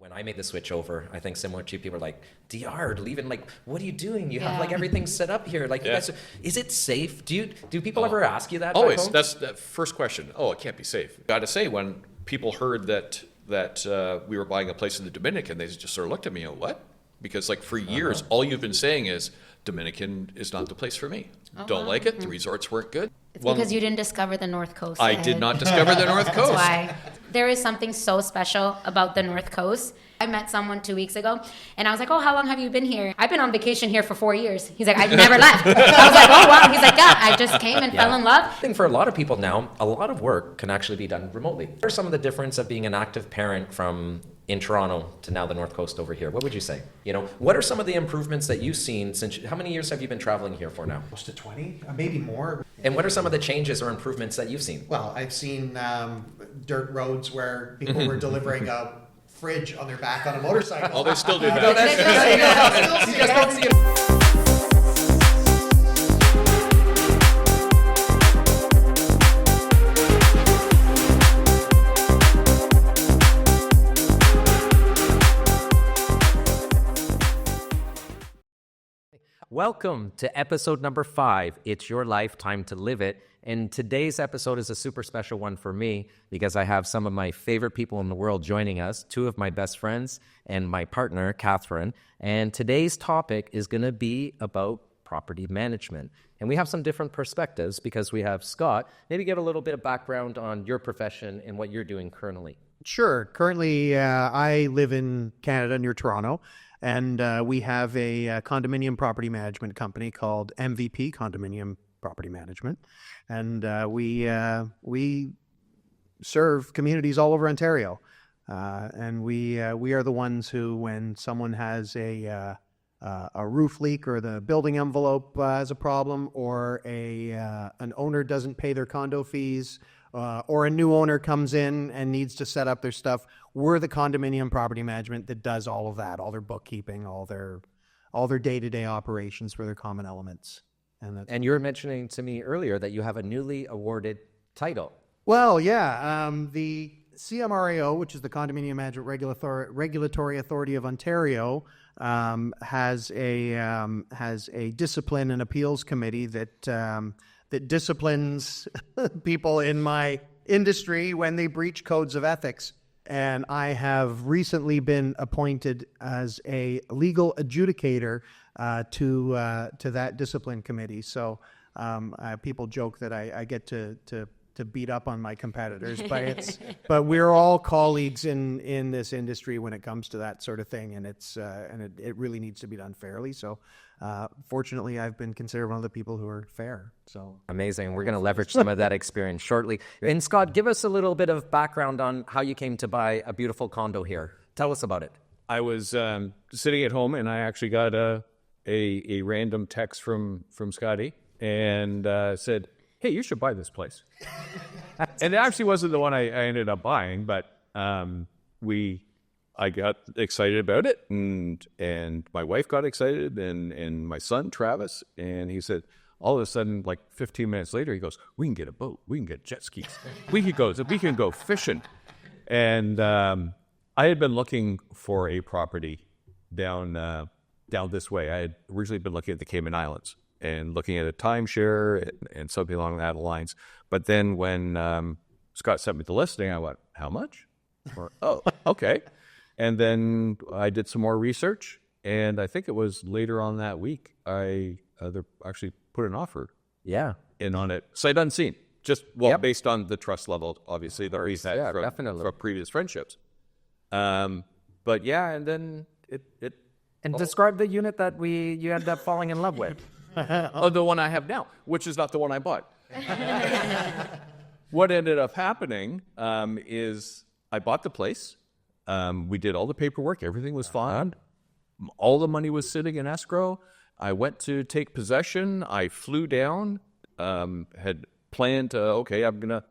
When I made the switch over, I think similar to people were like, DR, leaving, like, what are you doing? You have like everything set up here. Like, you guys, is it safe? Do people ever ask you that? Always. That's that first question. Oh, it can't be safe. Got to say, when people heard that we were buying a place in the Dominican, they just sort of looked at me, what? Because like for years, all you've been saying is Dominican is not the place for me. Don't like it. The resorts weren't good. It's because you didn't discover the North Coast. I did not discover the North Coast. That's why. There is something so special about the North Coast. I met someone 2 weeks ago, and I was like, oh, how long have you been here? I've been on vacation here for 4 years. He's like, I've never left. I was like, oh, wow. He's like, yeah, I just came and fell in love. I think for a lot of people now, a lot of work can actually be done remotely. What are some of the difference of being an active parent from in Toronto to now the North Coast over here? What would you say? You know, what are some of the improvements that you've seen since, how many years have you been traveling here for now? Close to 20, maybe more. And what are some of the changes or improvements that you've seen? Well, I've seen dirt roads where people were delivering a fridge on their back on a motorcycle. Oh, they still do that. No, that's you just don't see it. Welcome to episode number 5. It's your life, time to live it. And today's episode is a super special one for me because I have some of my favorite people in the world joining us, 2 of my best friends and my partner, Catherine. And today's topic is going to be about property management. And we have some different perspectives because we have Scott. Maybe give a little bit of background on your profession and what you're doing currently. Sure. Currently, I live in Canada near Toronto. And we have a condominium property management company called MVP Condominium Property Management, and we serve communities all over Ontario. And we are the ones who, when someone has a roof leak or the building envelope has a problem, or an owner doesn't pay their condo fees, or a new owner comes in and needs to set up their stuff, we're the condominium property management that does all of that, all their bookkeeping, all their day-to-day operations for their common elements. And you were mentioning to me earlier that you have a newly awarded title. Well, yeah, the CMRAO, which is the Condominium Management Regulatory Authority of Ontario, has a discipline and appeals committee that disciplines people in my industry when they breach codes of ethics. And I have recently been appointed as a legal adjudicator to that discipline committee. So people joke that I get to beat up on my competitors, but we're all colleagues in this industry when it comes to that sort of thing, and it really needs to be done fairly. So fortunately, I've been considered one of the people who are fair. So amazing. We're going to leverage some of that experience shortly. And Scott, give us a little bit of background on how you came to buy a beautiful condo here. Tell us about it. I was sitting at home, and I actually got a random text from Scotty, and said, hey, you should buy this place. And it actually wasn't the one I ended up buying, but I got excited about it, and my wife got excited, and my son, Travis, and he said, all of a sudden, like 15 minutes later, he goes, we can get a boat, we can get jet skis, we can go fishing. And I had been looking for a property down this way. I had originally been looking at the Cayman Islands and looking at a timeshare and something along that lines. But then when Scott sent me the listing, I went, how much? Or, oh, okay. And then I did some more research, and I think it was later on that week I actually put an offer in on it. Sight unseen, just based on the trust level, obviously, that we've had from previous friendships. But yeah, and then it And describe the unit that you ended up falling in love with. The one I have now, which is not the one I bought. What ended up happening is I bought the place. We did all the paperwork. Everything was fine. All the money was sitting in escrow. I went to take possession. I flew down, had planned to,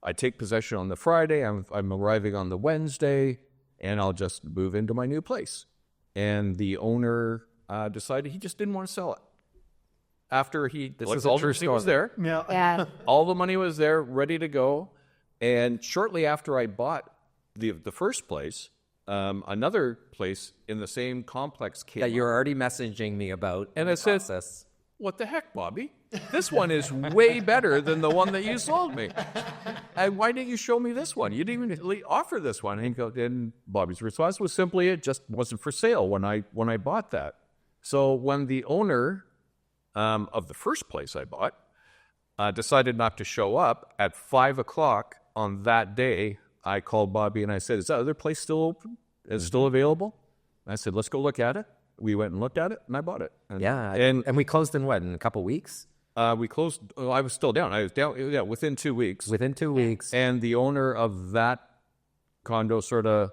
I take possession on the Friday. I'm arriving on the Wednesday, and I'll just move into my new place. And the owner decided he just didn't want to sell it. After this is a true story. Was there. Yeah. All the money was there, ready to go. And shortly after I bought the first place, another place in the same complex came Yeah, you're up. already messaging me about And the I said, process. what the heck, Bobby? This one is way better than the one that you sold me. And why didn't you show me this one? You didn't even offer this one. And Bobby's response was simply, it just wasn't for sale when I bought that. So when the owner of the first place I bought decided not to show up at 5 o'clock on that day, I called Bobby and I said, is that other place still open? Is it still available? I said, let's go look at it. We went and looked at it, and I bought it. And we closed in what, in a couple weeks? We closed. I was still down. I was down. Yeah, within 2 weeks. Within 2 weeks. And the owner of that condo sort of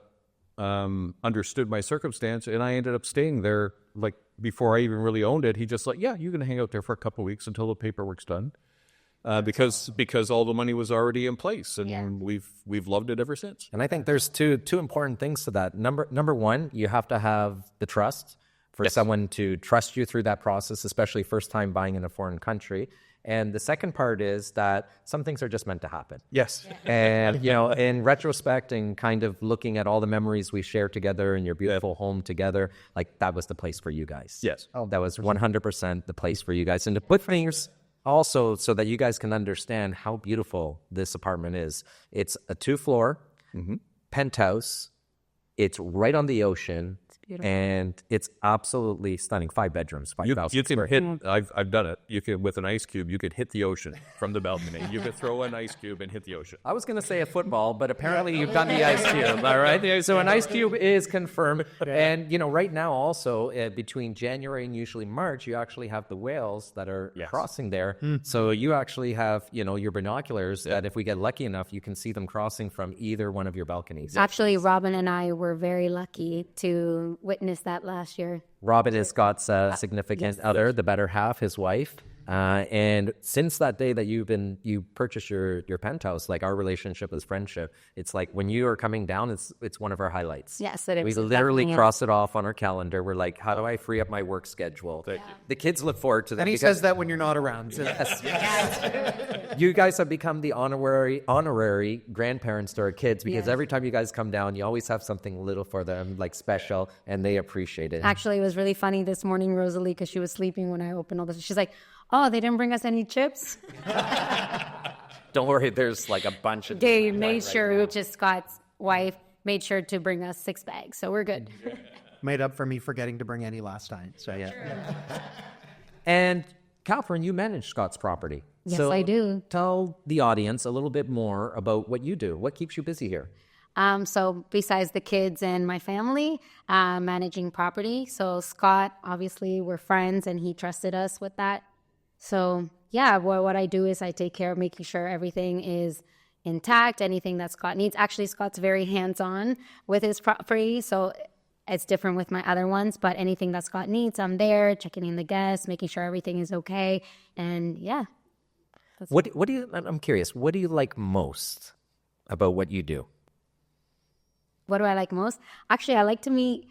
understood my circumstance, and I ended up staying there. Like before I even really owned it, he just like, yeah, you're gonna hang out there for a couple of weeks until the paperwork's done, because all the money was already in place, and we've loved it ever since. And I think there's two important things to that. Number one, you have to have the trust for someone to trust you through that process, especially first time buying in a foreign country. And the second part is that some things are just meant to happen. Yes. And, in retrospect and kind of looking at all the memories we shared together in your beautiful home together, like that was the place for you guys. Yes. Oh, that was 100% the place for you guys. And to put things also so that you guys can understand how beautiful this apartment is. It's a 2-floor penthouse. It's right on the ocean. And it's absolutely stunning. 5 bedrooms, 5,000. You can hit. I've done it. You could with an ice cube. You could hit the ocean from the balcony. You could throw an ice cube and hit the ocean. I was going to say a football, but apparently you've done the ice cube. All right. So an ice cube is confirmed. And right now also between January and usually March, you actually have the whales that are crossing there. So you actually have your binoculars that if we get lucky enough, you can see them crossing from either one of your balconies. Actually, Robin and I were very lucky to witness that last year. Robin is Scott's significant other, the better half, his wife. And since that day that you purchased your penthouse, like our relationship is friendship. It's like when you are coming down, it's one of our highlights. Yes, it is. We literally cross it off on our calendar. We're like, how do I free up my work schedule? The kids look forward to that. And he says that when you're not around. So. You guys have become the honorary grandparents to our kids because every time you guys come down, you always have something little for them, like special, and they appreciate it. Actually, it was really funny this morning, Rosalie, because she was sleeping when I opened all this. She's like, oh, they didn't bring us any chips? Don't worry, there's like a bunch of... They made sure, which is Scott's wife, made sure to bring us 6 bags, so we're good. Made up for me forgetting to bring any last time. So yeah. And Catherine, you manage Scott's property. Yes, so I do. Tell the audience a little bit more about what you do. What keeps you busy here? So besides the kids and my family, managing property. So Scott, obviously, we're friends, and he trusted us with that. So yeah, what I do is I take care of making sure everything is intact, anything that Scott needs. Actually, Scott's very hands-on with his property, so it's different with my other ones, but anything that Scott needs, I'm there, checking in the guests, making sure everything is okay, and yeah. What do you, I'm curious, what do you like most about what you do? What do I like most? Actually, I like to meet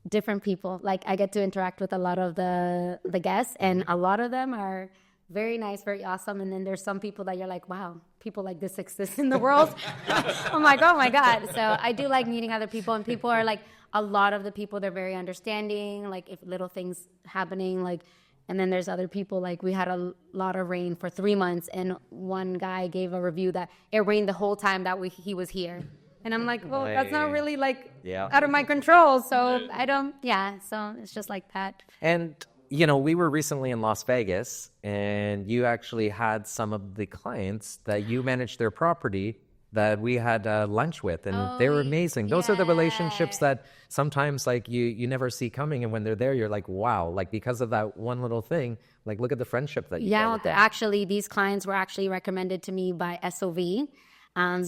different people. Like, I get to interact with a lot of the guests, and a lot of them are very nice, very awesome. And then there's some people that you're like, wow, people like this exist in the world. I'm like, oh my God. So I do like meeting other people, and people are like, a lot of the people, they're very understanding, like if little things happening, like, and then there's other people, like we had a lot of rain for 3 months, and one guy gave a review that it rained the whole time that he was here. And I'm like, well, that's not really like out of my control. So so it's just like that. And, we were recently in Las Vegas, and you actually had some of the clients that you managed their property that we had lunch with, and they were amazing. Those are the relationships that sometimes like you never see coming, and when they're there, you're like, wow, like because of that one little thing, like look at the friendship that you guys had. Actually, these clients were actually recommended to me by SOV.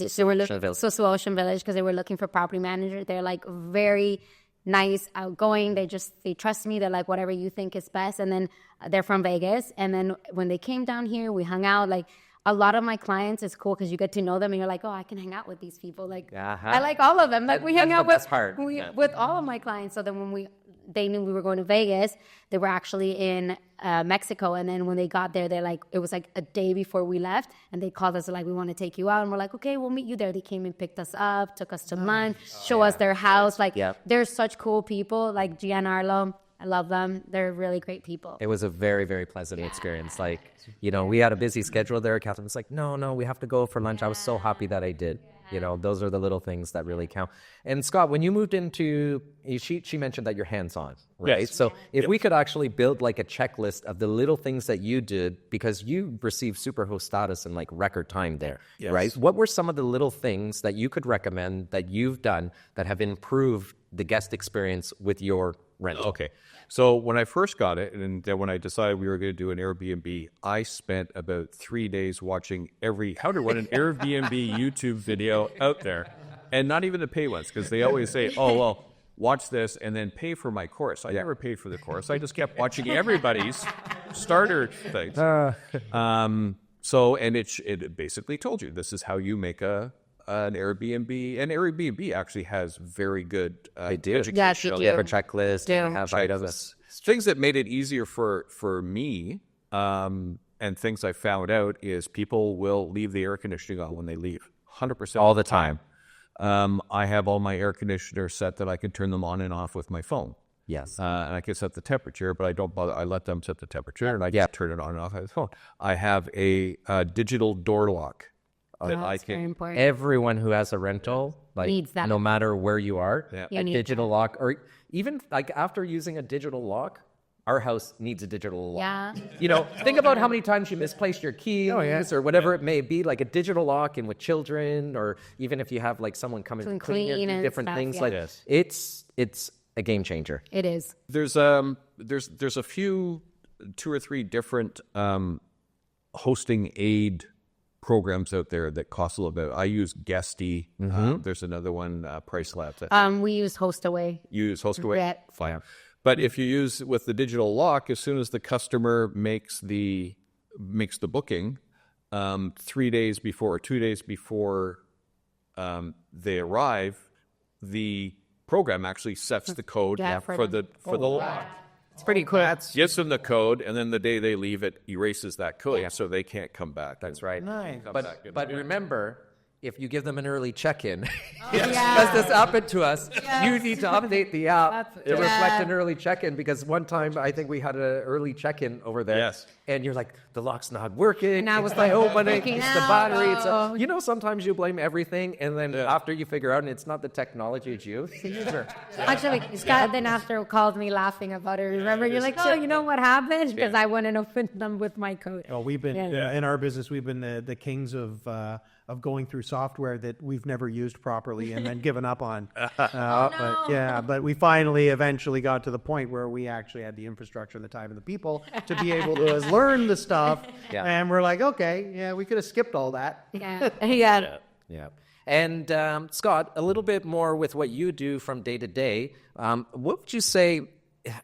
So we're looking Ocean Village, because they were looking for property manager. They're like very nice, outgoing. They trust me. They're like, whatever you think is best. And then they're from Vegas. And then when they came down here, we hung out. Like a lot of my clients is cool because you get to know them, and you're like, oh, I can hang out with these people. Like I like all of them. Like we hang out with all of my clients. So then when we they knew we were going to Vegas. They were actually in Mexico. And then when they got there, it was like a day before we left. And they called us like, we want to take you out. And we're like, okay, we'll meet you there. They came and picked us up, took us to lunch, show us their house. Like, they're such cool people. Like Gian Arlo, I love them. They're really great people. It was a very, very pleasant experience. Like, we had a busy schedule there. Catherine was like, no, we have to go for lunch. I was so happy that I did. Those are the little things that really count. And Scott, when you moved into, she mentioned that you're hands-on, right? Yes. So if we could actually build like a checklist of the little things that you did, because you received superhost status in like record time there, right? What were some of the little things that you could recommend that you've done that have improved the guest experience with your rental? Okay. So when I first got it, and then when I decided we were going to do an Airbnb, I spent about 3 days watching how to run an Airbnb YouTube video out there, and not even the pay ones, because they always say, oh, well, watch this and then pay for my course. I never paid for the course. I just kept watching everybody's starter things. And it basically told you, this is how you make an Airbnb, and Airbnb actually has very good education. Yes, you do. You have a checklist. Do. You have Things that made it easier for me, and things I found out is people will leave the air conditioning on when they leave, 100% all the time. I have all my air conditioners set that I can turn them on and off with my phone. Yes. And I can set the temperature, but I don't bother. I let them set the temperature, and I just turn it on and off with the phone. I have a digital door lock. That's very important. Everyone who has a rental, like needs that. No matter where you are, You a need digital lock, or even like after using a digital lock, our house needs a digital lock. Yeah. Think about how many times you misplaced your keys or whatever it may be, like a digital lock, and with children, or even if you have like someone come and clean your and different stuff, things, yeah. like it's a game changer. It is. There's a few, 2 or 3 different hosting aid programs out there that cost a little bit. I use Guesty. There's another one, PriceLab. We use HostAway. You use HostAway? Yeah. Fine. But if you use with the digital lock, as soon as the customer makes the booking, 3 days before or 2 days before they arrive, the program actually sets the code for the lock. It's pretty cool. Gives them the code, and then the day they leave, it erases that code, so they can't come back. That's right. Nice. But remember, if you give them an early check-in, Yeah. because this happened to us, you need to update the app to reflect an early check-in, because one time I think we had an early check-in over there. Yes. And you're like, the lock's not working. And I was it's like, not opening. freaking It's the out. battery. Oh. Sometimes you blame everything, and then after you figure out, and it's not the technology, it's you. It's the user. Actually, Scott then after called me laughing about it. Remember, you're like, oh, you know what happened? Because I went and opened them with my code. Well, we've been in our business. We've been the kings of going through software that we've never used properly and then given up on. But we finally eventually got to the point where we actually had the infrastructure, the time, and the people to be able to learn the stuff. Yeah. And we're like, okay, we could have skipped all that. Yeah. Yeah. And Scott, a little bit more with what you do from day to day. What would you say?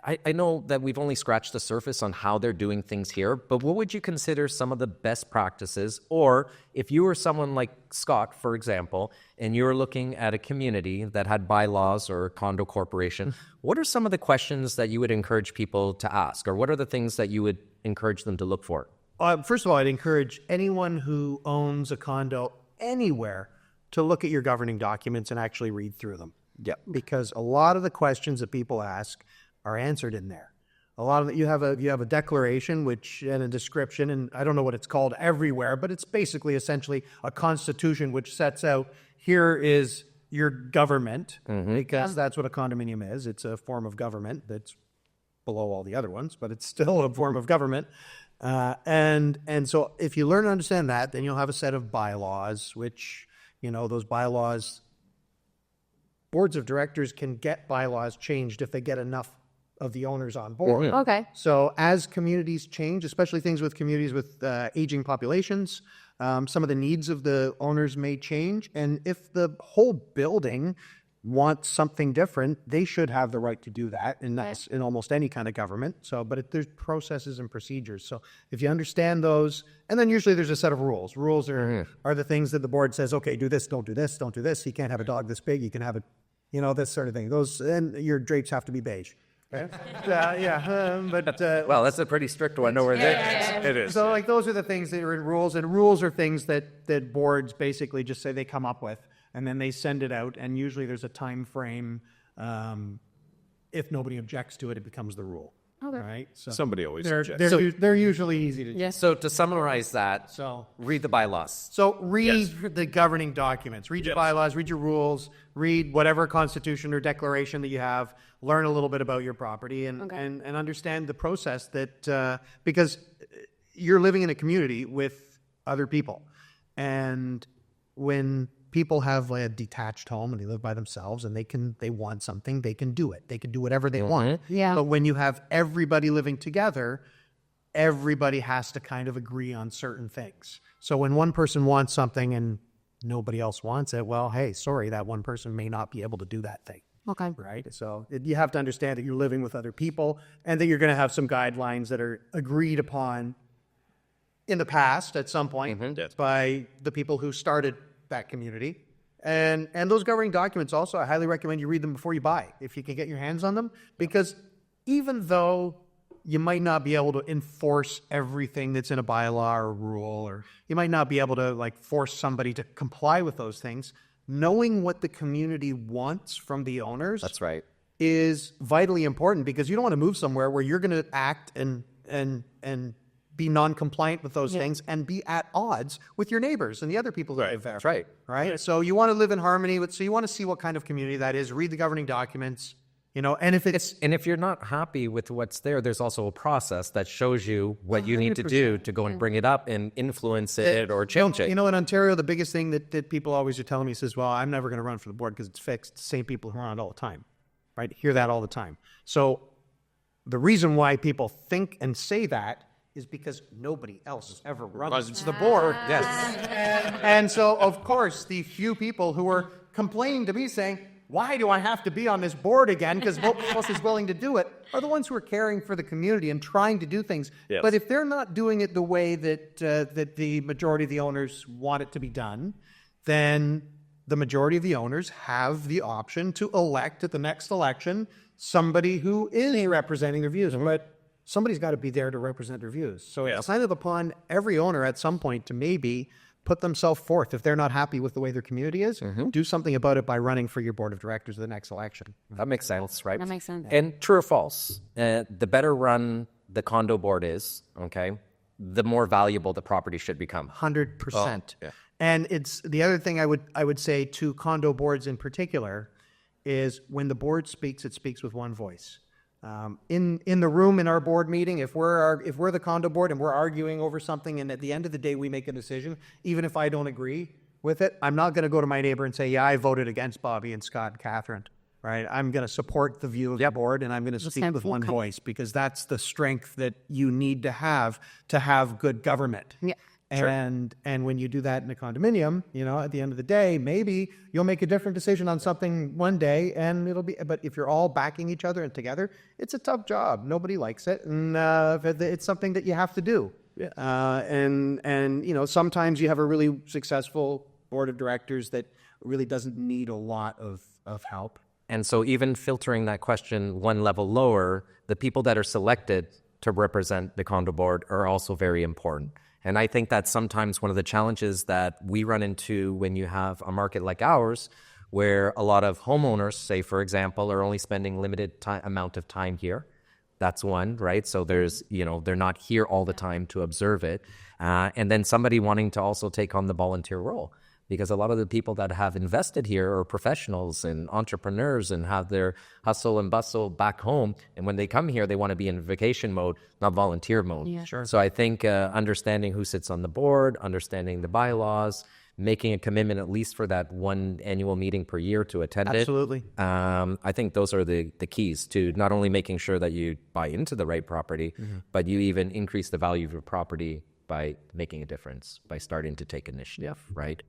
I know that we've only scratched the surface on how they're doing things here, but what would you consider some of the best practices? Or if you were someone like Scott, for example, and you were looking at a community that had bylaws or a condo corporation, what are some of the questions that you would encourage people to ask? Or what are the things that you would encourage them to look for? First of all, I'd encourage anyone who owns a condo anywhere to look at your governing documents and actually read through them. Yeah. Because a lot of the questions that people ask are answered in there. A lot of you have a declaration and a description, and I don't know what it's called everywhere, but it's basically essentially a constitution which sets out, here is your government, because that's what a condominium is. It's a form of government that's below all the other ones, but it's still a form of government. And so if you learn to understand that, then you'll have a set of bylaws, which, those bylaws, boards of directors can get bylaws changed if they get enough of the owners on board. Okay. So as communities change, especially things with communities with aging populations, some of the needs of the owners may change. And if the whole building wants something different, they should have the right to do that. And that's in almost any kind of government. But there's processes and procedures. So if you understand those, and then usually there's a set of rules. Rules are the things that the board says, okay, do this, don't do this, don't do this. You can't have a dog this big. You can have this sort of thing. And your drapes have to be beige. Well, that's a pretty strict one over there. It is. So like those are the things that are in rules, and rules are things that boards basically just say they come up with, and then they send it out, and usually there's a time frame. If nobody objects to it, it becomes the rule. Okay. Right? So Somebody always they're, objects. they're usually easy to do. So to summarize that, So read the bylaws. So read the governing documents, read your bylaws, read your rules, read whatever constitution or declaration that you have, learn a little bit about your property and understand the process that, because you're living in a community with other people. And when people have a detached home and they live by themselves and they want something, they can do it. They can do whatever they want. Yeah. But when you have everybody living together, everybody has to kind of agree on certain things. So when one person wants something and nobody else wants it, well, hey, sorry, that one person may not be able to do that thing. Okay. Right? So you have to understand that you're living with other people and that you're going to have some guidelines that are agreed upon in the past at some point by the people who started that community. And those governing documents also, I highly recommend you read them before you buy, if you can get your hands on them, because even though you might not be able to enforce everything that's in a bylaw or rule, or you might not be able to like force somebody to comply with those things, knowing what the community wants from the owners That's right. is vitally important, because you don't want to move somewhere where you're going to act and be non-compliant with those things and be at odds with your neighbors and the other people that live there. That's right. Right? So you want to live in harmony with, so you want to see what kind of community that is, read the governing documents, and if you're not happy with what's there, there's also a process that shows you what you need to do to go and bring it up and influence it or change it. in Ontario, the biggest thing that people always are telling me is, well, I'm never going to run for the board because it's fixed. The same people who are on it all the time, right? Hear that all the time. So the reason why people think and say that is because nobody else ever runs the board. Yes. And so, of course, the few people who are complaining to me saying, why do I have to be on this board again because nobody else is willing to do it, are the ones who are caring for the community and trying to do things. Yes. But if they're not doing it the way that the majority of the owners want it to be done, then the majority of the owners have the option to elect at the next election somebody who is representing their views. But somebody's got to be there to represent their views. So it's kind of upon every owner at some point to maybe put themselves forth. If they're not happy with the way their community is, do something about it by running for your board of directors of the next election. That makes sense, right? That makes sense. And true or false, the better run the condo board is, the more valuable the property should become. 100%. And it's the other thing I would say to condo boards in particular is when the board speaks, it speaks with one voice. In the room in our board meeting, if we're the condo board and we're arguing over something, and at the end of the day we make a decision, even if I don't agree with it, I'm not going to go to my neighbor and say, yeah, I voted against Bobby and Scott and Catherine. Right? I'm going to support the view of the board, and I'm going to speak with one voice, because that's the strength that you need to have good government. Yeah. And when you do that in a condominium, at the end of the day, maybe you'll make a different decision on something one day, and but if you're all backing each other and together, it's a tough job. Nobody likes it, and it's something that you have to do. And sometimes you have a really successful board of directors that really doesn't need a lot of help. And so even filtering that question one level lower, the people that are selected to represent the condo board are also very important. And I think that's sometimes one of the challenges that we run into when you have a market like ours, where a lot of homeowners, say, for example, are only spending limited amount of time here. That's one, right? So there's, they're not here all the time to observe it. And then somebody wanting to also take on the volunteer role. Because a lot of the people that have invested here are professionals and entrepreneurs and have their hustle and bustle back home. And when they come here, they want to be in vacation mode, not volunteer mode. Yeah. Sure. So I think understanding who sits on the board, understanding the bylaws, making a commitment at least for that one annual meeting per year to attend Absolutely. it. I think those are the keys to not only making sure that you buy into the right property, but you even increase the value of your property by making a difference, by starting to take initiative, right?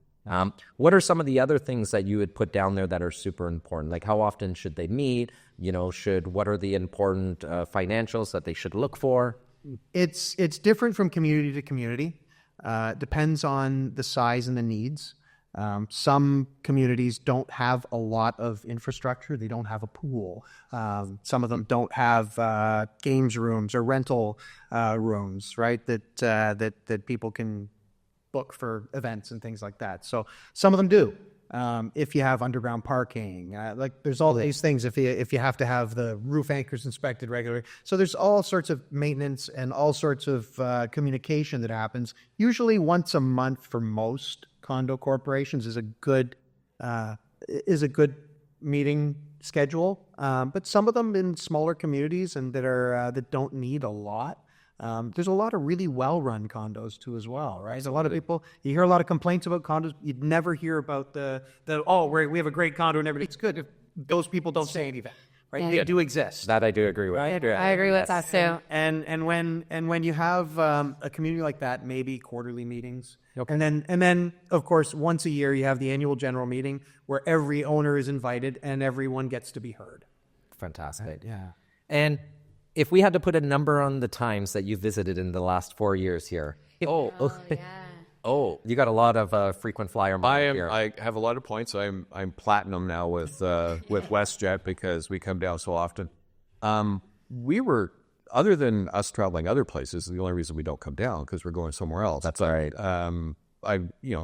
What are some of the other things that you would put down there that are super important? Like how often should they meet? What are the important financials that they should look for? It's different from community to community. Depends on the size and the needs. Some communities don't have a lot of infrastructure. They don't have a pool. Some of them don't have games rooms or rental rooms, right? That people can book for events and things like that. So some of them do. If you have underground parking, like there's all these things. If you have to have the roof anchors inspected regularly, so there's all sorts of maintenance and all sorts of communication that happens. Usually once a month for most condo corporations is a good meeting schedule. But some of them in smaller communities and that don't need a lot. There's a lot of really well-run condos too, as well, right? There's a lot of people. You hear a lot of complaints about condos. You'd never hear about we have a great condo and everything's good. If those people don't say anything, right? Yeah. They do exist. That I do agree with. Right? I agree with that too. And when you have a community like that, maybe quarterly meetings, and then of course once a year you have the annual general meeting where every owner is invited and everyone gets to be heard. Fantastic. Yeah. And if we had to put a number on the times that you visited in the last 4 years here, you got a lot of frequent flyer money here. I have a lot of points. I'm platinum now with WestJet because we come down so often. We were, other than us traveling other places, the only reason we don't come down because we're going somewhere else. That's all right. I'm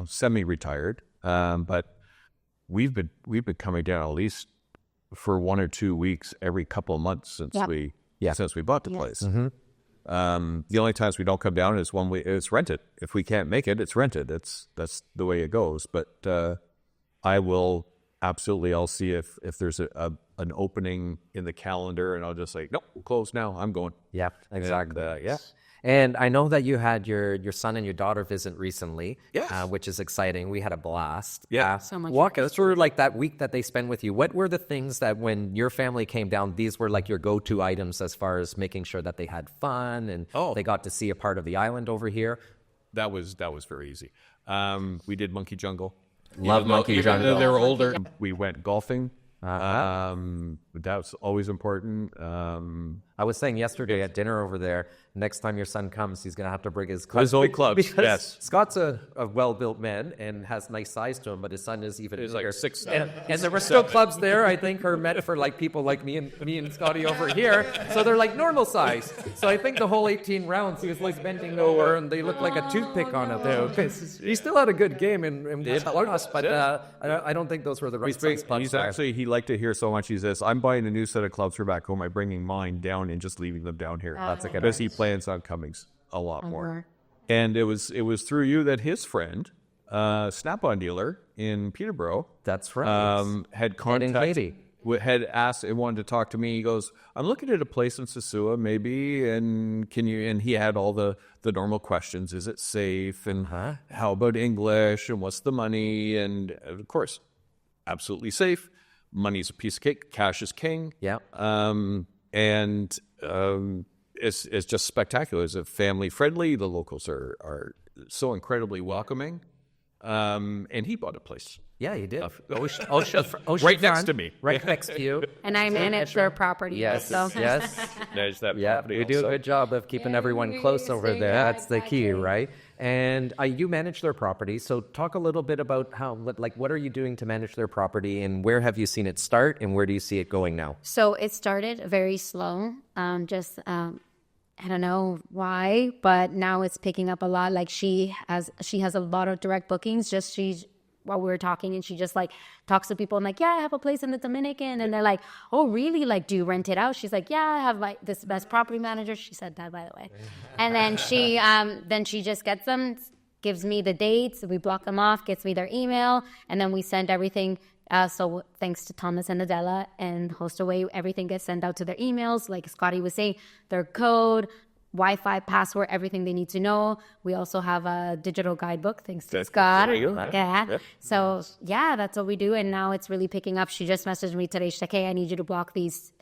semi-retired, but we've been coming down at least for 1 or 2 weeks every couple of months since we bought the place. Mm-hmm. The only times we don't come down is when it's rented. If we can't make it, it's rented. That's the way it goes. But I will absolutely. I'll see if there's an opening in the calendar, and I'll just say, nope, close now. I'm going. Yeah, exactly. Yeah. And I know that you had your son and your daughter visit recently, Yes. which is exciting. We had a blast. Yeah. So much Walk fun. us through like that week that they spent with you. What were the things that when your family came down, these were like your go-to items as far as making sure that they had fun and they got to see a part of the island over here? That was very easy. We did Monkey Jungle. Love Monkey Jungle. They were older. We went golfing. That's always important. I was saying yesterday at dinner over there, next time your son comes, he's going to have to bring his clubs. His old clubs, Because yes. Scott's a well-built man and has nice size to him, but his son is even He's bigger. like 6'7". And there were still clubs there, I think, are meant for like people like me and Scotty over here. So they're like normal size. So I think the whole 18 rounds, he was like bending over and they looked like a toothpick on it though. He still had a good game and us, but I don't think those were the right size clubs. He liked it here so much. He says, I'm buying a new set of clubs for back home. I'm bringing mine down and just leaving them down here. That's a good Because he plans on coming a lot more. And it was through you that his friend, Snap-on dealer in Peterborough, That's right. had Katie. contacted, had asked and wanted to talk to me. He goes, I'm looking at a place in Sosua, maybe, and can you? And he had all the normal questions: is it safe? And how about English? And what's the money? And of course, absolutely safe. Money's a piece of cake. Cash is king. Yeah. It's just spectacular. It's family friendly. The locals are so incredibly welcoming. And he bought a place. Yeah, you did. Ocean right next to me. Right next to you. And I manage their property. Yes, So. yes. There's that Yeah, property you do a also. good job of keeping everyone close over there. That's the key, right? And you manage their property. So talk a little bit about what are you doing to manage their property and where have you seen it start and where do you see it going now? So it started very slow. I don't know why, but now it's picking up a lot. Like she has a lot of direct bookings. While we were talking, and she just like talks to people and like, yeah, I have a place in the Dominican, and they're like, oh, really? Like, do you rent it out? She's like, yeah, I have like this best property manager. She said that, by the way. And then she just gets them, gives me the dates, we block them off, gets me their email, and then we send everything. So thanks to Thomas and Adela and HostAway, everything gets sent out to their emails. Like Scotty was saying, their code, Wi-Fi, password, everything they need to know. We also have a digital guidebook, thanks to Scott. Yeah. So yeah, that's what we do. And now it's really picking up. She just messaged me today. She's like, hey, I need you to block these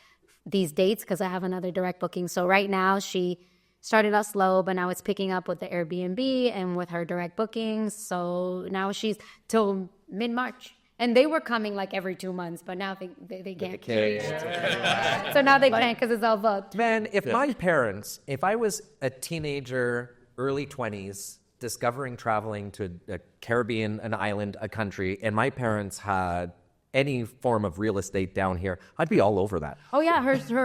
dates because I have another direct booking. So right now she started out slow, but now it's picking up with the Airbnb and with her direct bookings. So now she's till mid-March. And they were coming like every 2 months, but now they can't. So now they can't because it's all booked. Man, if I was a teenager, early 20s, discovering traveling to a Caribbean, an island, a country, and my parents had any form of real estate down here, I'd be all over that. Oh yeah,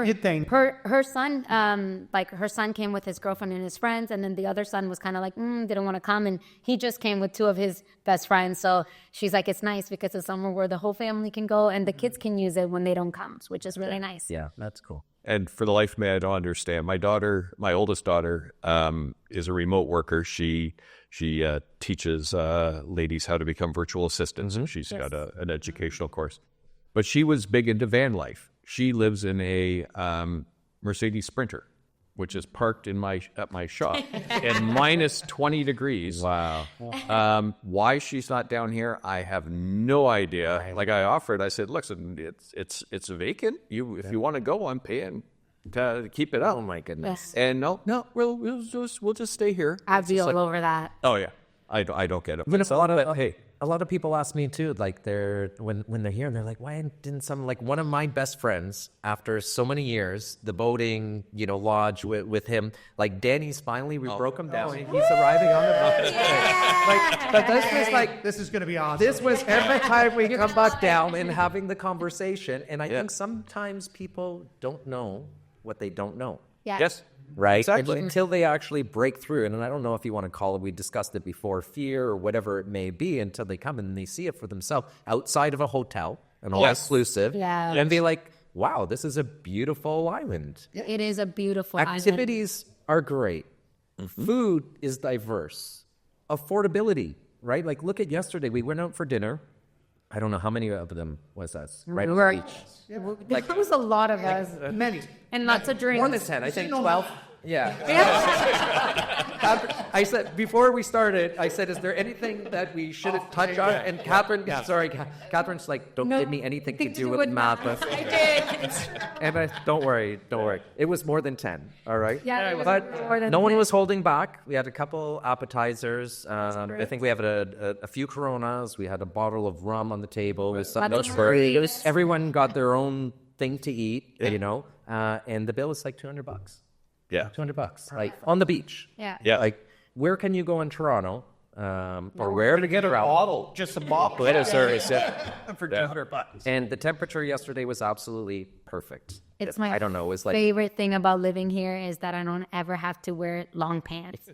You'd think. her son, like her son came with his girlfriend and his friends, and then the other son was kind of like didn't want to come, and he just came with two of his best friends. So she's like, it's nice because it's somewhere where the whole family can go and the kids can use it when they don't come, which is really nice. Yeah, that's cool. And for the life of me, I don't understand. My oldest daughter, is a remote worker. She teaches ladies how to become virtual assistants. And she's got an educational course. But she was big into van life. She lives in a Mercedes Sprinter, which is parked at my shop and minus 20 degrees. Wow. Why she's not down here, I have no idea. Like I offered, I said, listen, it's vacant. If you want to go, I'm paying to keep it up. Oh my goodness. And no, we'll just stay here. I'd It's be just all like, over that. oh yeah, I don't get it. Even if Hey, a lot of people ask me too, like when they're here and they're like, why didn't like one of my best friends, after so many years, the boating, lodge with him, like Danny's finally, we broke him down. He's arriving on the boat. Like, but this was like, This is going to be awesome. this was every time we come back down and having the conversation. And I think sometimes people don't know what they don't know. Yeah. yes, Right? Exactly. Until they actually break through. And I don't know if you want to call it, we discussed it before, fear or whatever it may be, until they come and they see it for themselves outside of a hotel, an all-inclusive, Yeah. and be like, wow, this is a beautiful island. It is a beautiful island. Activities are great. Food is diverse. Affordability, right? Like, look at yesterday. We went out for dinner. I don't know how many of them was us, right? We were, there was a lot of us. Many. And lots of drinks. More than 10, I think 12. Yeah. I said, before we started, I said, is there anything that we should touch on? And Catherine's like, don't give me anything to do with math. I did. And don't worry. It was more than 10, all right? Yeah, it was But more than no one 10. was holding back. We had a couple appetizers. I think we have a few Coronas. We had a bottle of rum on the table. It was something everyone got their own thing to eat, and the bill was like $200. yeah, $200, like on the beach. Yeah. yeah. Like, where can you go in Toronto, or where to get a bottle? Just a bottle. For $200. And the temperature yesterday was absolutely perfect. It's my I don't know. It was like, favorite thing about living here is that I don't ever have to wear long pants.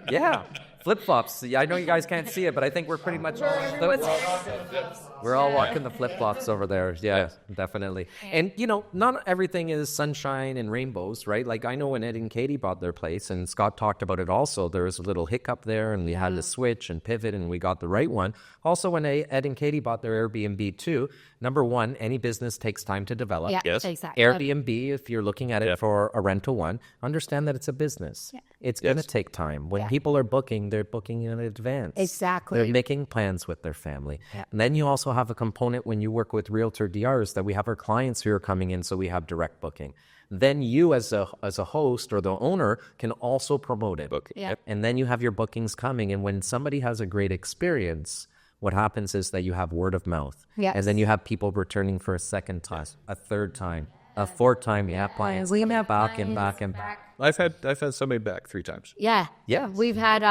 yeah, flip flops. I know you guys can't see it, but I think we're pretty much we're all walking the flip flops over there. Yeah, definitely. And not everything is sunshine and rainbows, right? Like, I know when Ed and Katie bought their place, and Scott talked about it also, there was a little hiccup there, and we had to switch and pivot, and we got the right one. Also, when Ed and Katie bought their Airbnb too, number one, any business takes time to develop. Yeah, Yes. exactly. Airbnb, if you're looking at it for a rental one, understand that it's a business. Yeah. It's going to take time. When people are booking, they're booking in advance. Exactly. They're making plans with their family. And then you also have a component when you work with RealtorDRs that we have our clients who are coming in, so we have direct booking. Then you as a host or the owner can also promote it. Yeah. And then you have your bookings coming. And when somebody has a great experience, what happens is that you have word of mouth. Yes. And then you have people returning for a second time, a third time, a fourth time. Yeah, clients. We have back and clients back and back. I've had somebody back 3 times. Yeah. Yeah. We've had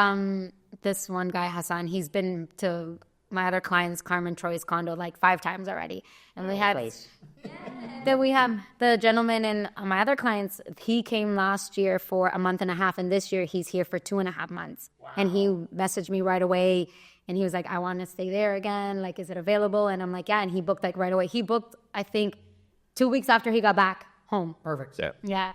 this one guy, Hassan, he's been to my other client's, Carmen Troy's condo, like 5 times already. And we had then we have the gentleman and my other clients, he came last year for a month and a half, and this year he's here for 2.5 months. Wow. And he messaged me right away, and he was like, I want to stay there again. Like, is it available? And I'm like, yeah. And he booked like right away. He booked, I think, 2 weeks after he got back home. Perfect. Yeah. Yeah.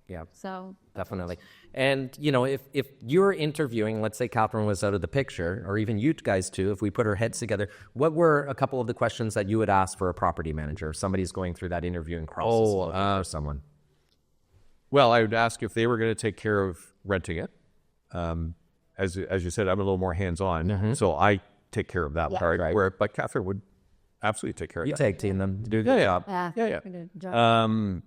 Yeah. So Definitely. And, if you're interviewing, let's say Catherine was out of the picture, or even you guys too, if we put our heads together, what were a couple of the questions that you would ask for a property manager? If somebody's going through that interviewing process for someone. Well, I would ask if they were going to take care of renting it. As you said, I'm a little more hands-on, so I take care of that part. Right. But Catherine would absolutely take care of You that. tag team them to do a good job. Yeah. we did a job.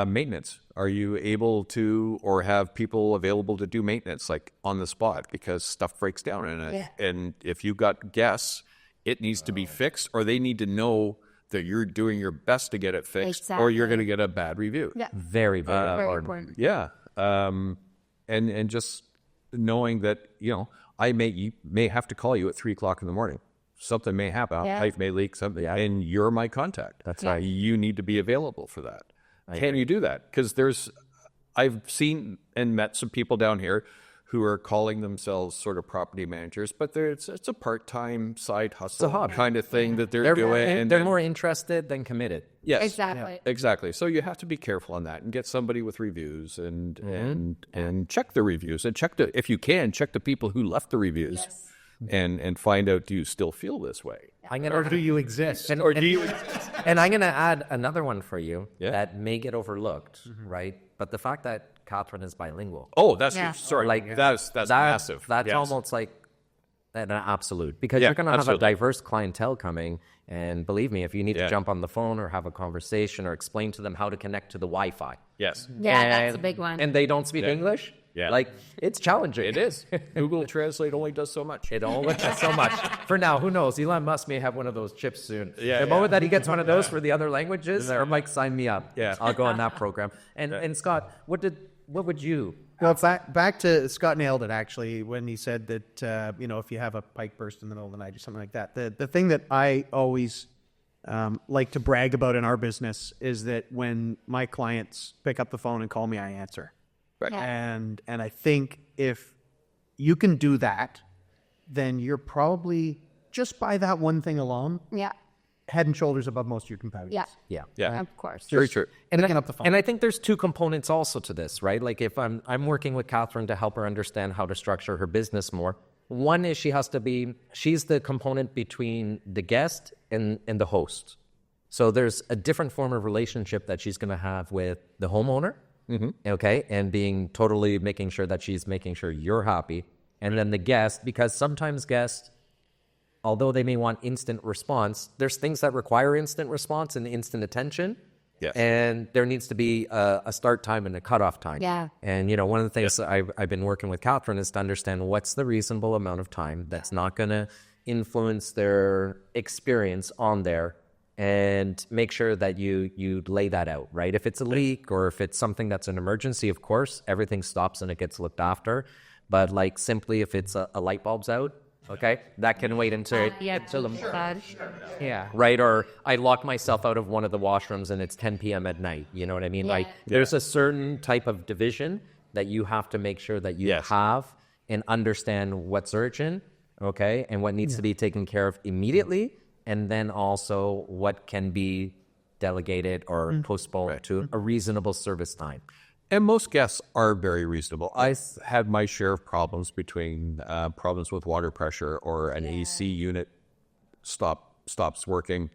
Maintenance. Are you able to, or have people available to do maintenance, like on the spot, because stuff breaks down in it? Yeah. And if you've got guests, it needs to be fixed, or they need to know that you're doing your best to get it fixed, or you're Exactly. going to get a bad review. Yeah. Very, very Very important. important. Yeah. And just knowing that, I may have to call you at 3:00 in the morning. Something may happen. Yeah. Pipe may leak, something, and you're my contact. That's Yeah. right. You need to be available for that. Can you do that? Because I've seen and met some people down here who are calling themselves sort of property managers, but it's a part-time side hustle hobby. kind of thing that they're doing. And they're more interested than committed. Yes, Exactly. exactly. So you have to be careful on that and get somebody with reviews and check the reviews and if you can, check the people who left the reviews. Yes. And find out, do you still feel this way? Or do you exist? And, Or do you? and I'm going to add another one for you Yeah. that may get overlooked, right? But the fact that Catherine is bilingual. Oh, that's Yeah. sorry. Like That's massive. That's Yes. almost like an absolute, because Yeah, you're going to have absolutely. a diverse clientele coming. And believe me, if you need to Yeah. jump on the phone or have a conversation or explain to them how to connect to the Wi-Fi, Yes, Yeah, that's a big one. and they don't speak English, Yeah. like it's challenging. it is. Google Translate only does so much. It only does so much. For now, who knows? Elon Musk may have one of those chips soon. Yeah, The yeah. moment that he gets one of those for the other languages, or Mike, sign me up. Yeah. I'll go on that program. And Scott, what would you? Well, back to Scott nailed it actually when he said that if you have a pipe burst in the middle of the night or something like that. The thing that I always like to brag about in our business is that when my clients pick up the phone and call me, I answer. Right. Yeah. And I think if you can do that, then you're probably just by that one thing alone Yeah. head and shoulders above most of your competitors. Yeah. Yeah. Yeah, Of course. very true. And Picking up the phone. And I think there's two components also to this, right? Like if I'm working with Catherine to help her understand how to structure her business more. One is she's the component between the guest and the host. So there's a different form of relationship that she's going to have with the homeowner, okay, and making sure that she's making sure you're happy. And then the guest, because sometimes guests, although they may want instant response, there's things that require instant response and instant attention. Yes. And there needs to be a start time and a cutoff time. Yeah. And, one of the things that I've been working with Catherine is to understand what's the reasonable amount of time that's not going to influence their experience on there, and make sure that you lay that out, right? If it's a leak or if it's something that's an emergency, of course, everything stops and it gets looked after. But like simply if it's a light bulb's out, okay, that can wait until Yeah. right? Or I lock myself out of one of the washrooms and it's 10 p.m. at night. You know what I mean? Yeah. Like there's a certain type of division that you have to make sure that you Yes. have and understand what's urgent, okay, and what needs to be taken care of immediately, and then also what can be delegated or postponed to a reasonable service time. And most guests are very reasonable. I've had my share of problems between problems with water pressure or an AC unit stops working.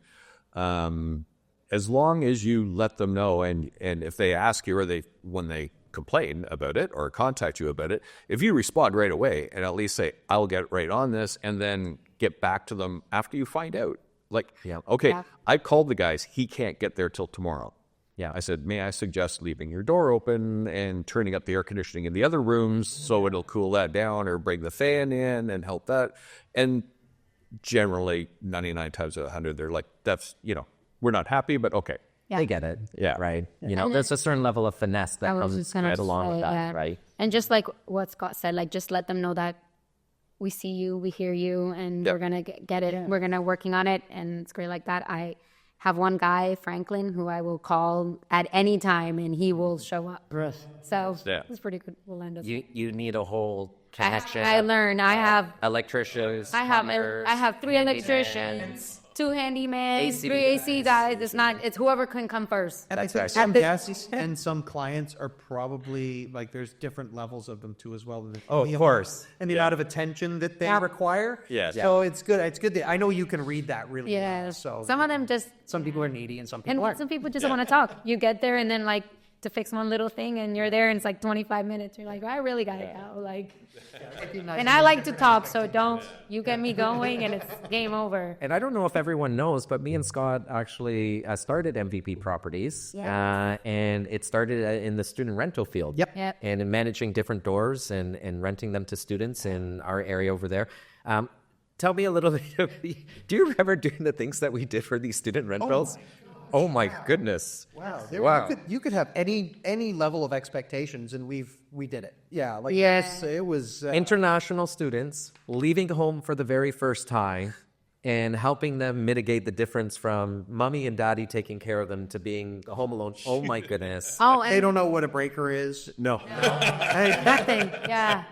As long as you let them know, and if they ask you or when they complain about it or contact you about it, if you respond right away and at least say, I'll get right on this, and then get back to them after you find out. Like, okay, Yeah. I called the guys. He can't get there till tomorrow. Yeah. I said, may I suggest leaving your door open and turning up the air conditioning in the other rooms so it'll cool that down, or bring the fan in and help that. And generally, 99 times out of 100, they're like, that's, we're not happy, but okay. Yeah. They get it. Yeah. Right. There's a certain level of finesse that I was comes just gonna right along with say, that, yeah. right? And just like what Scott said, like just let them know that we see you, we hear you, and we're gonna get it. We're gonna working on it, and it's great like that. I have one guy, Franklin, who I will call at any time, and he will show up. So Yeah. it's pretty good. We'll end up. You need a whole connection. I learned. I have Electricians. I have 3 electricians, 2 handymen, 3 AC guys. It's whoever can come first. And I think some guests and some clients are probably like there's different levels of them too as well. Oh, of course. And the amount of attention that they require. Yes. So it's good. It's good that I know you can read that really Yeah. well. So Some of them just some people are needy and some people And aren't. some people just want to talk. You get there and then like to fix one little thing and you're there and it's like 25 minutes. You're like, I really got it out. Like, and I like to talk, so you get me going and it's game over. And I don't know if everyone knows, but me and Scott actually started MVP Properties, and it started in the student rental field. Yep. And in managing different doors and renting them to students in our area over there. Tell me a little bit. Do you remember doing the things that we did for these student rentals? Oh my goodness. Wow. Wow. You could have any level of expectations, and we did it. Yeah. Like Yes. it was. International students leaving home for the very first time and helping them mitigate the difference from mommy and daddy taking care of them to being home alone. Oh my goodness. Oh, They and don't know what a breaker is. No. nothing. Yeah.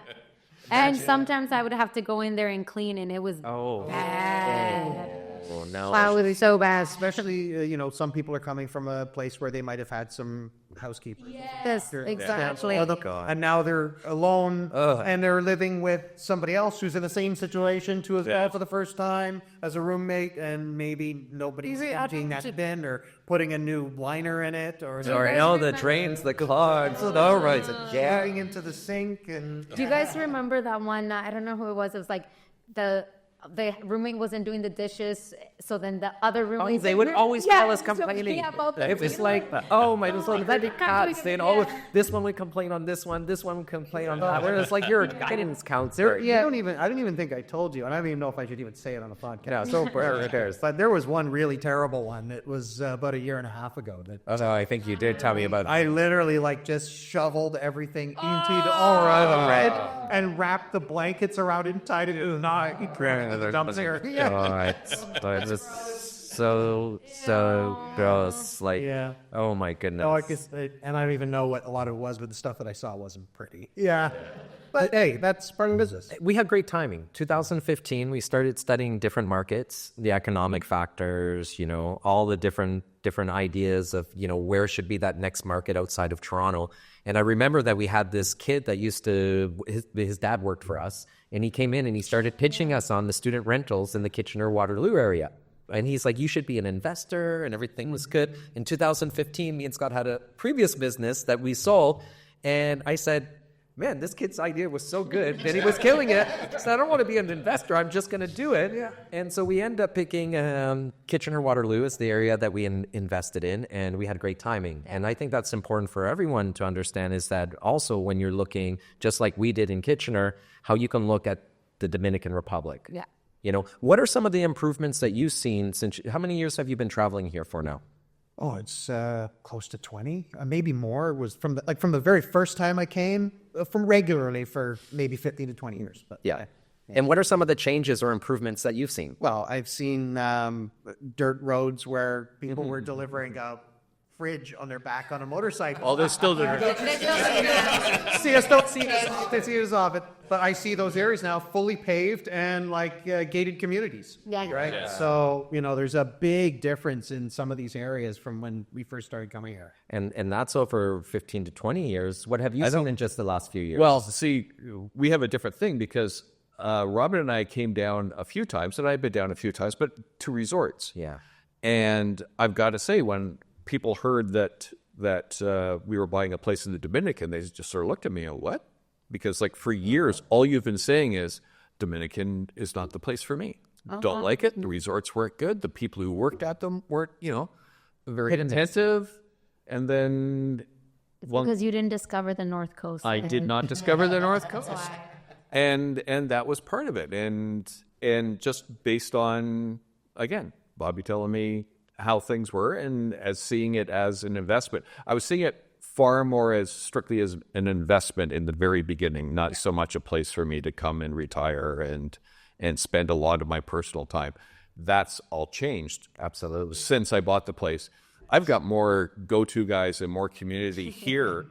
And sometimes I would have to go in there and clean, and it was Oh. bad. Oh no. Wow, it was so bad. Especially, some people are coming from a place where they might have had some housekeepers. Yes, exactly. And now they're alone, and they're living with somebody else who's in the same situation for the first time as a roommate, and maybe nobody's emptying that bin or putting a new liner in it, or Sorry, oh, the drains, the clogs, all right. getting into the sink. And Do you guys remember that one? I don't know who it was. It was like the roommate wasn't doing the dishes, so then the other roommate. Oh, they would always call us complaining. Yeah, about the, It was like, oh my, this one very cats saying, oh, this one would complain on this one would complain on that. Where it's like you're a guidance counselor. I don't even think I told you, and I don't even know if I should even say it on a podcast. Yeah, so who cares? But there was one really terrible one that was about a year and a half ago. That Oh no, I think you did tell me about. I literally just shoveled everything into the bed and wrapped the blankets around it and tied it in a knot. Dumps here. Oh, that is so gross. Like, Yeah. oh my goodness. No, and I don't even know what a lot of it was, but the stuff that I saw wasn't pretty. Yeah. But hey, that's part of the business. We had great timing. 2015, we started studying different markets, the economic factors, all the different ideas of, where should be that next market outside of Toronto. And I remember that we had this kid that his dad worked for us, and he came in and he started pitching us on the student rentals in the Kitchener-Waterloo area. And he's like, you should be an investor, and everything was good. In 2015, me and Scott had a previous business that we sold, and I said, man, this kid's idea was so good, and he was killing it. So I don't want to be an investor. I'm just going to do it. Yeah. And so we end up picking Kitchener-Waterloo as the area that we invested in, and we had great timing. And I think that's important for everyone to understand is that also when you're looking, just like we did in Kitchener, how you can look at the Dominican Republic. Yeah. What are some of the improvements that you've seen how many years have you been traveling here for now? Oh, it's close to 20, maybe more. It was from the very first time I came, from regularly for maybe 15 to 20 years. But Yeah. And what are some of the changes or improvements that you've seen? Well, I've seen dirt roads where people were delivering a fridge on their back on a motorcycle. Oh, they're still there. See, I don't see us of it, but I see those areas now fully paved and gated communities. Yeah. Right. Yeah. So there's a big difference in some of these areas from when we first started coming here. And that's over 15 to 20 years. What have you seen in just the last few years? Well, see, we have a different thing because Robin and I came down a few times, and I've been down a few times, but to resorts. Yeah. And I've got to say, when people heard that we were buying a place in the Dominican, they just sort of looked at me and what? Because for years, all you've been saying is Dominican is not the place for me. Don't like it. The resorts weren't good. The people who worked at them weren't, very attentive. And then, Because you didn't discover the North Coast. I did not discover the North Coast, and that was part of it. And just based on, again, Bobby telling me how things were and as seeing it as an investment. I was seeing it far more as strictly as an investment in the very beginning, not so much a place for me to come and retire and spend a lot of my personal time. That's all changed. Absolutely. Since I bought the place. I've got more go-to guys and more community here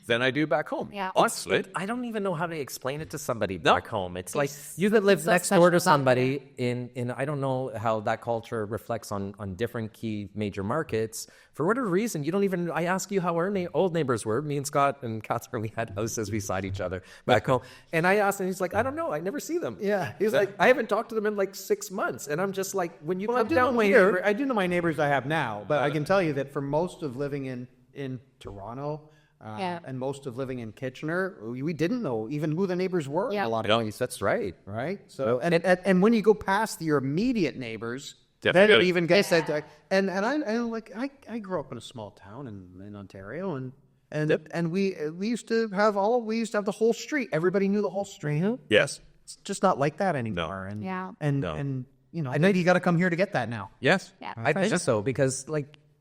than I do back home. Yeah. Honestly. I don't even know how to explain it to somebody back home. It's like you that live next door to somebody in I don't know how that culture reflects on different key major markets. For whatever reason, you don't even, I ask you how our old neighbors were. Me and Scott and Catherine, we had houses beside each other back home. And I asked him, he's like, I don't know. I never see them. Yeah. He's like, I haven't talked to them in 6 months. And I'm just like, when you come down I here. do know my neighbors I have now, but I can tell you that for most of living in Toronto, and most of living in Kitchener, we didn't know even who the neighbors were. Yeah. A lot of No, that's right. right? So and when you go past your immediate neighbors, then Definitely. it even gets that. And I grew up in a small town in Ontario, and we used to have the whole street. Everybody knew the whole street. Yes. It's just not like that anymore. Yeah. And I know you got to come here to get that now. Yes. Yeah. I think so because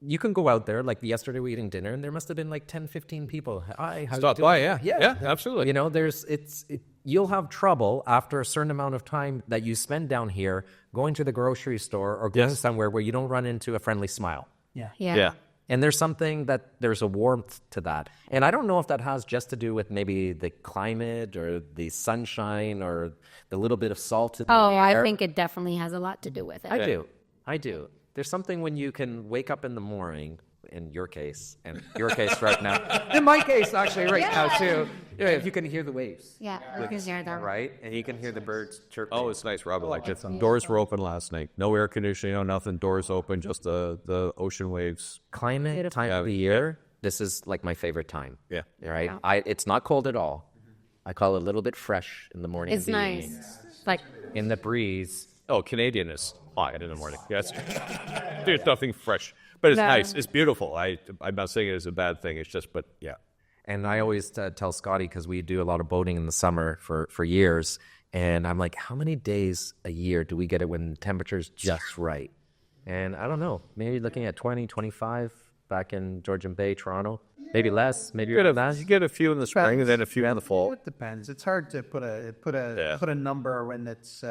you can go out there. Like yesterday, we eating dinner, and there must have been like 10, 15 people. Hi, how Stop you by, doing? yeah, absolutely. You know, you'll have trouble after a certain amount of time that you spend down here going to the grocery store or going somewhere where you don't run into a friendly smile. Yeah. And there's a warmth to that. And I don't know if that has just to do with maybe the climate or the sunshine or the little bit of salt in the I air. think it definitely has a lot to do with it. I do. There's something when you can wake up in the morning, in your case, and your case right now. In my case, actually, right now, too. Yeah, if you can hear the waves. Yeah, you can hear that. Right? And you can hear the birds chirping. Oh, it's nice, Robert. Like just doors were open last night. No air conditioning, no nothing. Doors open, just the ocean waves. Climate, time of the year, this is like my favorite time. Yeah. Right? It's not cold at all. I call it a little bit fresh in the morning. It's nice. Like In the breeze. Oh, Canadian is hot in the morning. Yes. There's nothing fresh. But it's nice. It's beautiful. I'm not saying it is a bad thing. It's just, but yeah. And I always tell Scotty, because we do a lot of boating in the summer for years, and I'm like, how many days a year do we get it when the temperature's just right? And I don't know, maybe looking at 20, 25 back in Georgian Bay, Toronto, maybe less, maybe less. You get a few in the spring and then a few in the fall. It depends. It's hard to put a number when it's.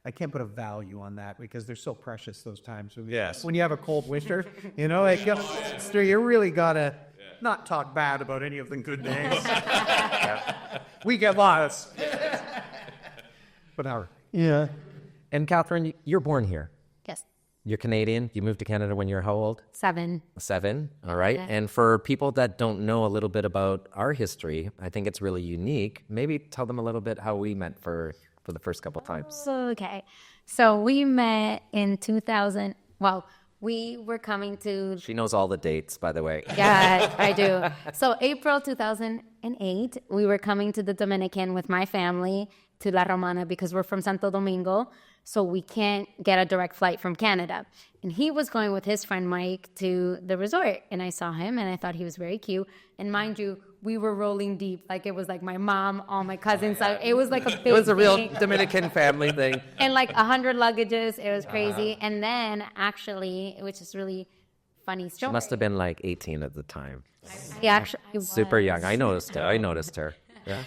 I can't put a value on that because they're so precious those times. Yes. When you have a cold winter, like you really gotta not talk bad about any of the good days. We get lost. But yeah. And Catherine, you're born here. yes, You're Canadian. You moved to Canada when you're how old? 7. 7. All right. Yeah. And for people that don't know a little bit about our history, I think it's really unique. Maybe tell them a little bit how we met for the first couple times. Okay. So we met in 2000. Well, we were coming to. She knows all the dates, by the way. Yeah, I do. So April 2008, we were coming to the Dominican with my family to La Romana because we're from Santo Domingo. So we can't get a direct flight from Canada. And he was going with his friend Mike to the resort. And I saw him and I thought he was very cute. And mind you, we were rolling deep. Like it was like my mom, all my cousins. It was like a big It was a real thing. Dominican family thing. And like 100 luggages. It was crazy. And then actually, which is really funny story. She must have been like 18 at the time. He actually was. Super young. I noticed her. Yeah.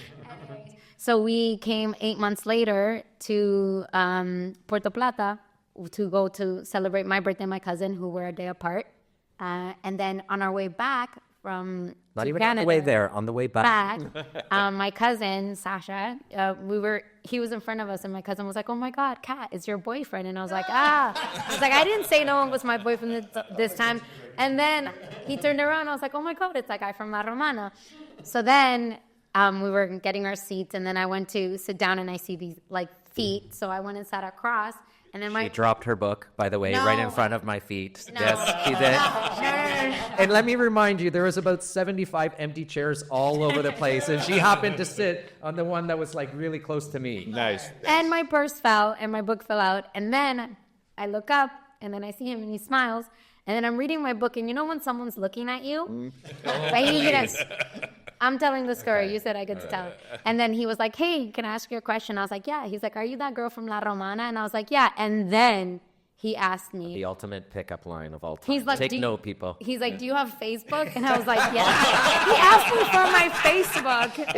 So we came 8 months later to Puerto Plata to go to celebrate my birthday and my cousin, who were a day apart. And then on our way back from Not to even Canada, on the way there, on the way back. my cousin Sasha, he was in front of us, and my cousin was like, "Oh my God, Kat, it's your boyfriend." And I was like, I was like, I didn't say no one was my boyfriend this time. And then he turned around, I was like, "Oh my God, it's that guy from La Romana." So then we were getting our seats, and then I went to sit down, and I see these like feet, so I went and sat across. And then She dropped her book, by the way, No. right in front of my feet. No. Yes, she did. No. And let me remind you, there was about 75 empty chairs all over the place, and she happened to sit on the one that was like really close to me. Nice. And my purse fell and my book fell out. And then I look up and then I see him and he smiles. And then I'm reading my book, and you know when someone's looking at you? Right? I'm telling the story. You said I could tell. And then he was like, "Hey, can I ask you a question?" I was like, "Yeah." He's like, "Are you that girl from La Romana?" And I was like, "Yeah." And then he asked me. The ultimate pickup line of all time. He's like, Take note, people. He's like, "Do you have Facebook?" And I was like, "Yeah." He asked me for my Facebook.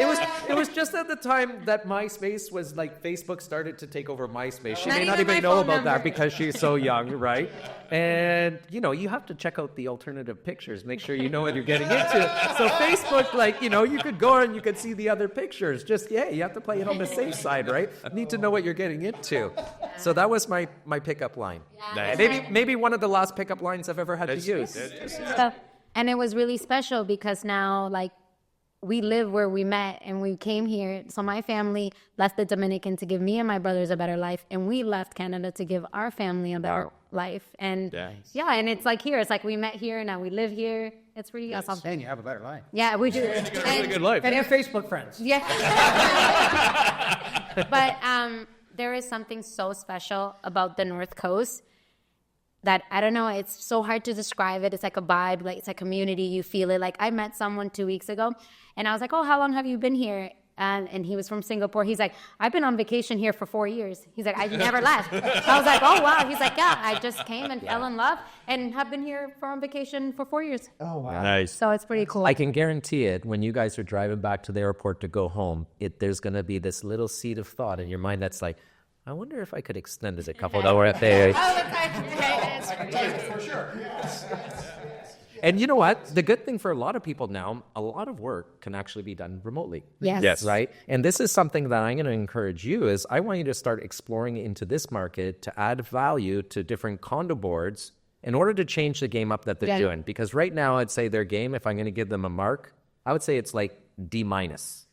It was just at the time that MySpace was like Facebook started to take over MySpace. She Not may not even my even know phone about that number. because she's so young, right? And you have to check out the alternative pictures. Make sure you know what you're getting into. So Facebook, you could go and you could see the other pictures. Just you have to play it on the safe side, right? Need to know what you're getting into. So that was my pickup line. Nice. Maybe one of the last pickup lines I've ever had to use. So, and it was really special because now, we live where we met and we came here. So my family left the Dominican to give me and my brothers a better life, and we left Canada to give our family a better life. And and it's like here. It's like we met here, now we live here. It's really awesome. And you have a better life. Yeah, we do. Really good life. And you have Facebook friends. Yeah. But there is something so special about the North Coast that, I don't know, it's so hard to describe it. It's like a vibe, it's a community. You feel it. Like I met someone 2 weeks ago and I was like, "Oh, how long have you been here?" and he was from Singapore. He's like, I've been on vacation here for 4 years. He's like, I've never left. I was like, oh, wow. He's like, yeah, I just came and fell in love and have been here on vacation for 4 years. Oh, wow. Nice. So it's pretty cool. I can guarantee it, when you guys are driving back to the airport to go home, there's going to be this little seed of thought in your mind that's like, I wonder if I could extend it a couple of hours. For sure. Yes. And you know what? The good thing for a lot of people now, a lot of work can actually be done remotely. Yes. Yes. Right? And this is something that I'm going to encourage you is I want you to start exploring into this market to add value to different condo boards in order to change the game up that they're doing. Because right now, I'd say their game, if I'm going to give them a mark, I would say it's like D-.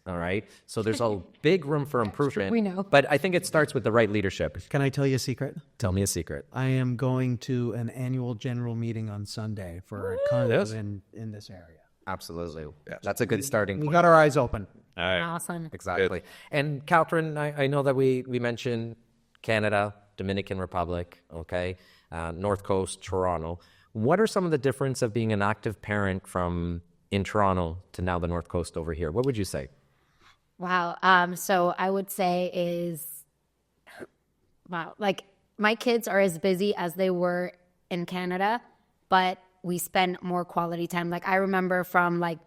All right? So there's a big room for improvement. We know. But I think it starts with the right leadership. Can I tell you a secret? Tell me a secret. I am going to an annual general meeting on Sunday for a condo Yes. in this area. Absolutely. That's a good starting We point. got our eyes open. All right. Awesome. Exactly. And Catherine, I know that we mentioned Canada, Dominican Republic, okay, North Coast, Toronto. What are some of the difference of being an active parent from in Toronto to now the North Coast over here? What would you say? Wow. So I would say like my kids are as busy as they were in Canada, but we spend more quality time. Like I remember from like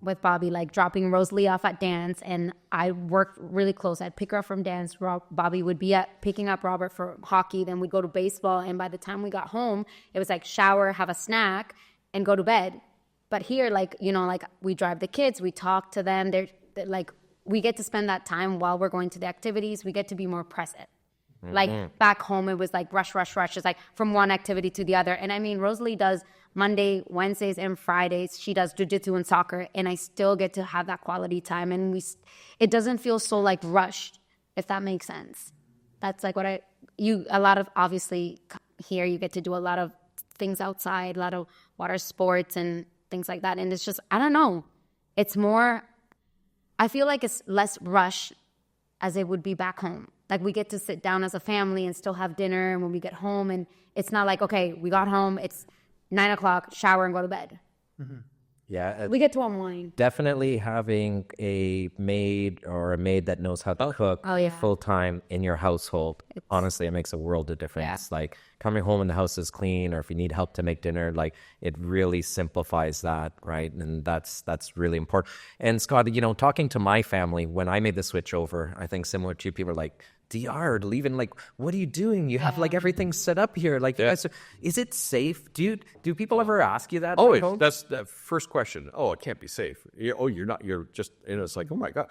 with Bobby, like dropping Rosalie off at dance, and I worked really close. I'd pick her up from dance. Bobby would be picking up Robert for hockey. Then we'd go to baseball. And by the time we got home, it was like shower, have a snack, and go to bed. But here, like, you know, like we drive the kids, we talk to them. They're like, we get to spend that time while we're going to the activities. We get to be more present. Like back home, it was like rush. It's like from one activity to the other. And I mean, Rosalie does Monday, Wednesdays, and Fridays. She does jiu-jitsu and soccer, and I still get to have that quality time. And it doesn't feel so like rushed, if that makes sense. That's like what a lot of, obviously here you get to do a lot of things outside, a lot of water sports and things like that. And it's just, I don't know. It's more, I feel like it's less rush as it would be back home. Like we get to sit down as a family and still have dinner. And when we get home, and it's not like, okay, we got home, it's 9 o'clock, shower and go to bed. Yeah. We get to unwind. Definitely having a maid that knows how to cook full time in your household. Honestly, it makes a world of difference. Yeah. Like coming home and the house is clean, or if you need help to make dinner, like it really simplifies that, right? And that's really important. And Scott, you know, talking to my family when I made the switch over, I think similar to you, people are like, DR, leaving, like, what are you doing? You have like everything set up here. Like, you guys is it safe? Do people ever ask you that? Oh, back home? that's the first question. Oh, it can't be safe. You're not. You're just. And it's like, oh my god.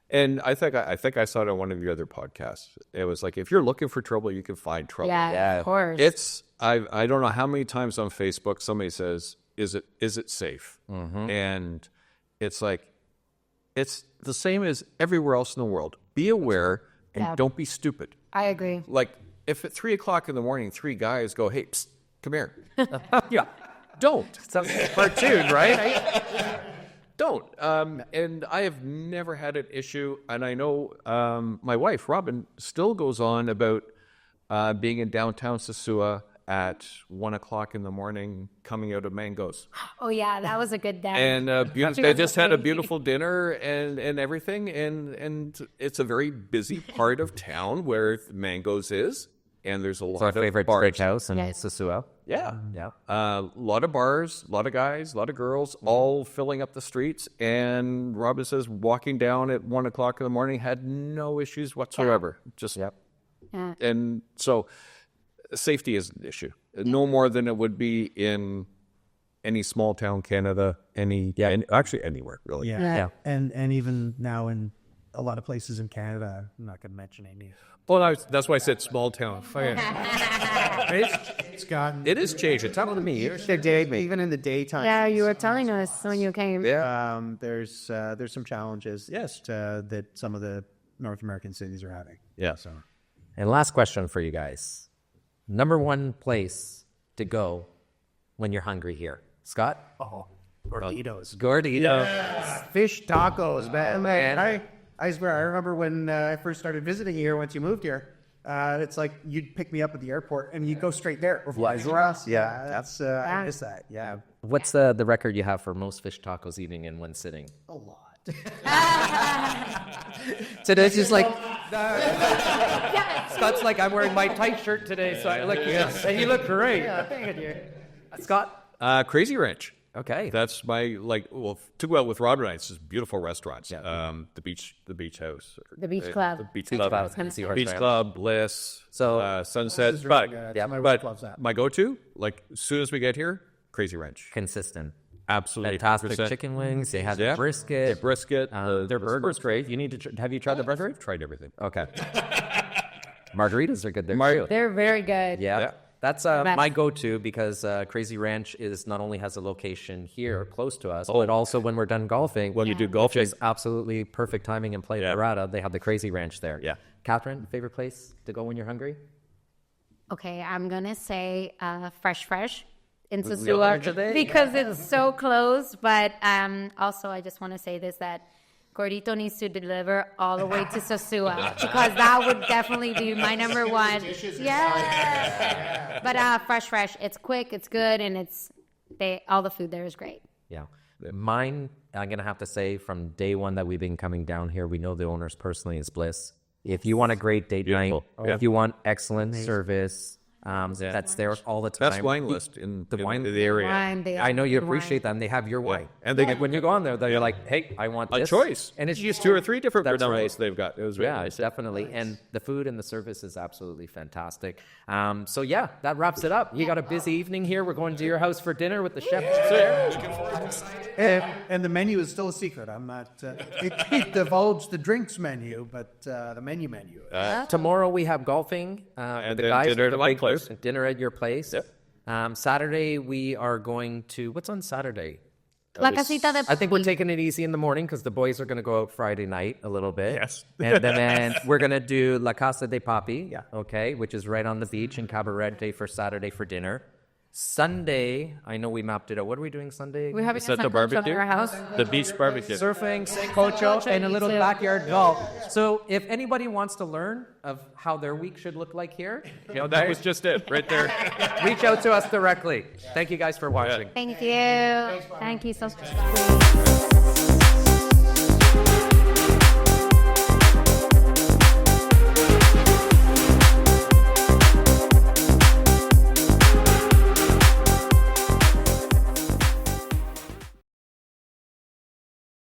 And I think I saw it on one of your other podcasts. It was like, if you're looking for trouble, you can find trouble. Yeah, of course. It's I don't know how many times on Facebook somebody says, is it safe? And it's like, it's the same as everywhere else in the world. Be aware and don't be stupid. I agree. Like if at 3 o'clock in the morning, 3 guys go, hey, psst, come here. Yeah, don't. Some cartoon, right? Don't. And I have never had an issue. And I know my wife, Robin, still goes on about being in downtown Sosua at 1 o'clock in the morning coming out of Mango's. Oh, yeah, that was a good day. And they just had a beautiful dinner and everything. And it's a very busy part of town where Mango's is. And there's a lot It's our of favorite bars. steakhouse in Sosua. Yeah. Yeah. A lot of bars, a lot of guys, a lot of girls, all filling up the streets. And Robin says walking down at 1 o'clock in the morning had no issues whatsoever. Just Yep. Yeah. And so safety is an issue. No more than it would be in any small town Canada, actually anywhere really. Yeah. And even now in a lot of places in Canada, I'm not going to mention any. Well, that's why I said small town. It's gotten It is changing. Tell me. even in the daytime. Yeah, you were telling us when you came. There's some challenges. Yes. That some of the North American cities are having. Yeah. So And last question for you guys. Number one place to go when you're hungry here. Scott? Gorditos. Gordito. Fish tacos, man. I swear, I remember when I first started visiting here, once you moved here, it's like you'd pick me up at the airport and you'd go straight there. Yeah, that's, I miss that, yeah. What's the record you have for most fish tacos eating in one sitting? A lot. Today's just like, Scott's like, I'm wearing my tight shirt today, so I look, and you look great. Scott? Crazy Ranch. Okay. That's my, to go out with Robert and I, it's just beautiful restaurants. Yeah. The beach house. The beach club. The beach Beach club. Club. Seahorse Beach Ranch. Club, Bliss, So- Sunset. This is really But, good. Yeah, My wife but loves that. my go-to, as soon as we get here, Crazy Ranch. Consistent. Absolutely. Fantastic 100%. chicken wings. They have Yeah. brisket. Yeah, brisket. Their burger's great. You need to. Have you tried the burger? Tried everything. Okay. Margaritas are good there too. They're very good. Yeah. Yeah. That's Best. my go-to because Crazy Ranch is not only has a location here close to us, but also when we're done golfing, When you do golfing. which is absolutely perfect timing in Playa Dorada, they have the Crazy Ranch there. Yeah. Catherine, favorite place to go when you're hungry? Okay, I'm gonna say Fresh in Real Sosua today? because it's so close. But also, I just want to say this that Gordito needs to deliver all the way to Sosua because that would definitely be my number one. Yeah. But Fresh, it's quick, it's good, and all the food there is great. Yeah. Mine, I'm going to have to say from day one that we've been coming down here, we know the owners personally is Bliss. If you want a great date night, Beautiful. if you want excellent service, that's there all the time. Best wine list in The wine- the area. I know you appreciate them. They have your wine. And they get When you go on there, they're like, hey, I want a this. choice. And it's just 2 or 3 different That's Verdun right. they've got. It was Yeah, really it's definitely. And the food and the service is absolutely fantastic. So, yeah, that wraps it up. You got a busy evening here. We're going to your house for dinner with the chef. And the menu is still a secret. I'm not. It divulged the drinks menu, but the menu. Tomorrow we have golfing. And the then guys dinner at my place. Dinner at your place. Yep. Saturday we are going to. What's on Saturday? La Casita de I think we're taking it easy in the morning because the boys are going to go out Friday night a little bit. Yes. And then we're going to do La Casa de Papi. Yeah. Okay, which is right on the beach in Cabarete for Saturday for dinner. Sunday, I know we mapped it out. What are we doing Sunday? We're having Is that a the sancocho barbecue? at our house. The beach barbecue. Surfing, sancocho, and a little too. backyard golf. So if anybody wants to learn of how their week should look like here, That was just it, right there. reach out to us directly. Thank you guys for watching. Thank you. Thank you so much.